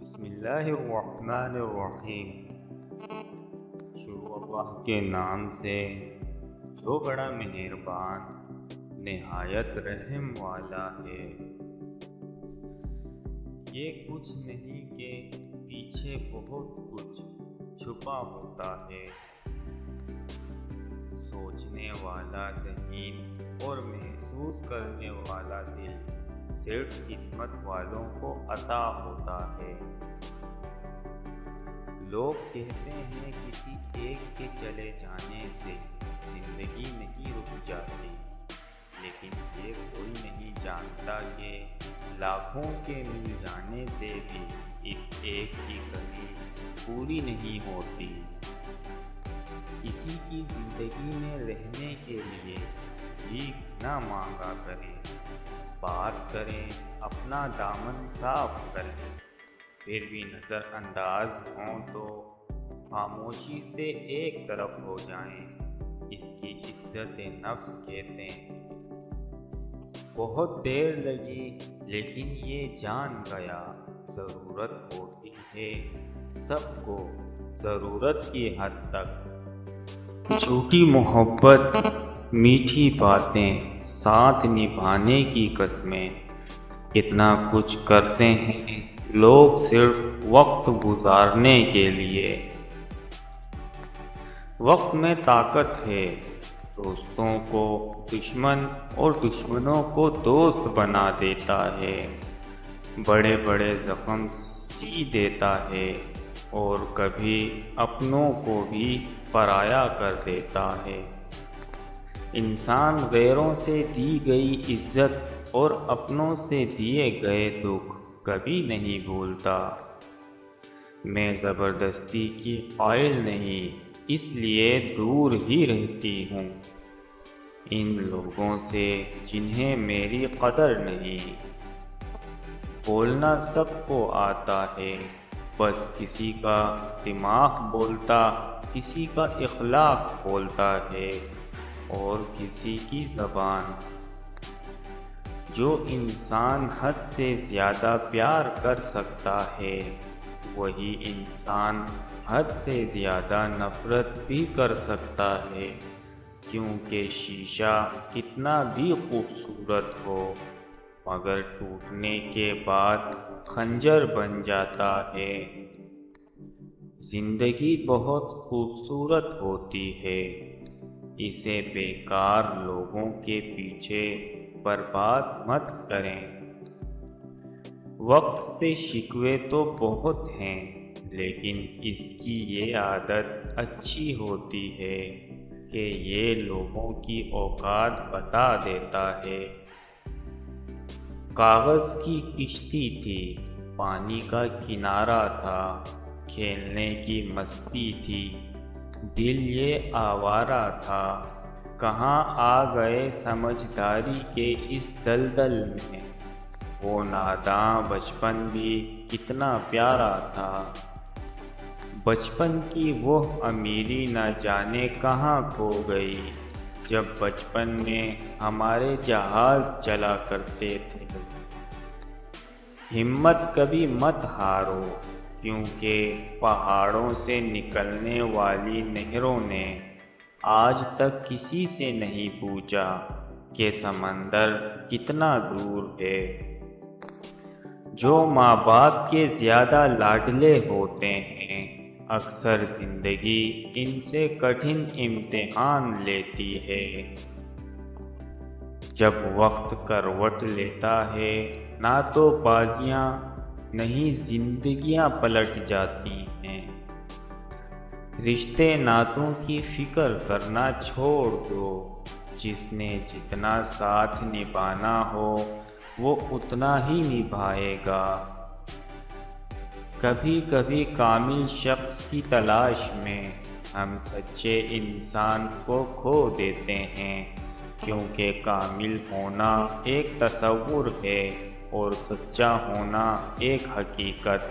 بسم اللہ الرحمن الرحیم۔ شروع اللہ کے نام سے جو بڑا مہربان نہایت رحم والا ہے۔ یہ کچھ نہیں کہ پیچھے بہت کچھ چھپا ہوتا ہے۔ سوچنے والا ذہین اور محسوس کرنے والا دل صرف قسمت والوں کو عطا ہوتا ہے۔ لوگ کہتے ہیں کسی ایک کے چلے جانے سے زندگی نہیں رک جاتی، لیکن یہ کوئی نہیں جانتا کہ لاکھوں کے مل جانے سے بھی اس ایک کی کمی پوری نہیں ہوتی۔ کسی کی زندگی میں رہنے کے لیے بھیک نہ مانگا کریں، بات کریں، اپنا دامن صاف کریں، پھر بھی نظر انداز ہوں تو خاموشی سے ایک طرف ہو جائیں۔ اس کی عزت نفس کہتے ہیں۔ بہت دیر لگی لیکن یہ جان گیا، ضرورت ہوتی ہے سب کو ضرورت کی حد تک۔ جھوٹی محبت، میٹھی باتیں، ساتھ نبھانے کی قسمیں، کتنا کچھ کرتے ہیں لوگ صرف وقت گزارنے کے لیے۔ وقت میں طاقت ہے، دوستوں کو دشمن اور دشمنوں کو دوست بنا دیتا ہے، بڑے بڑے زخم سی دیتا ہے اور کبھی اپنوں کو بھی پرایا کر دیتا ہے۔ انسان غیروں سے دی گئی عزت اور اپنوں سے دیے گئے دکھ کبھی نہیں بھولتا۔ میں زبردستی کی قائل نہیں، اس لیے دور ہی رہتی ہوں ان لوگوں سے جنہیں میری قدر نہیں۔ بولنا سب کو آتا ہے، بس کسی کا دماغ بولتا، کسی کا اخلاق بولتا ہے اور کسی کی زبان۔ جو انسان حد سے زیادہ پیار کر سکتا ہے، وہی انسان حد سے زیادہ نفرت بھی کر سکتا ہے، کیونکہ شیشہ کتنا بھی خوبصورت ہو مگر ٹوٹنے کے بعد خنجر بن جاتا ہے۔ زندگی بہت خوبصورت ہوتی ہے، اسے بیکار لوگوں کے پیچھے برباد مت کریں۔ وقت سے شکوے تو بہت ہیں، لیکن اس کی یہ عادت اچھی ہوتی ہے کہ یہ لوگوں کی اوقات بتا دیتا ہے۔ کاغذ کی کشتی تھی، پانی کا کنارہ تھا، کھیلنے کی مستی تھی، دل یہ آوارہ تھا، کہاں آ گئے سمجھداری کے اس دلدل میں۔ وہ ناداں بچپن بھی کتنا پیارا تھا، بچپن کی وہ امیری نہ جانے کہاں کھو گئی، جب بچپن میں ہمارے جہاز چلا کرتے تھے۔ ہمت کبھی مت ہارو، کیونکہ پہاڑوں سے نکلنے والی نہروں نے آج تک کسی سے نہیں پوچھا کہ سمندر کتنا دور ہے۔ جو ماں باپ کے زیادہ لاڈلے ہوتے ہیں، اکثر زندگی ان سے کٹھن امتحان لیتی ہے۔ جب وقت کروٹ لیتا ہے، نہ تو بازیاں نہیں زندگیاں پلٹ جاتی ہیں۔ رشتے ناتوں کی فکر کرنا چھوڑ دو، جس نے جتنا ساتھ نبھانا ہو وہ اتنا ہی نبھائے گا۔ کبھی کبھی کامل شخص کی تلاش میں ہم سچے انسان کو کھو دیتے ہیں، کیونکہ کامل ہونا ایک تصور ہے اور سچا ہونا ایک حقیقت۔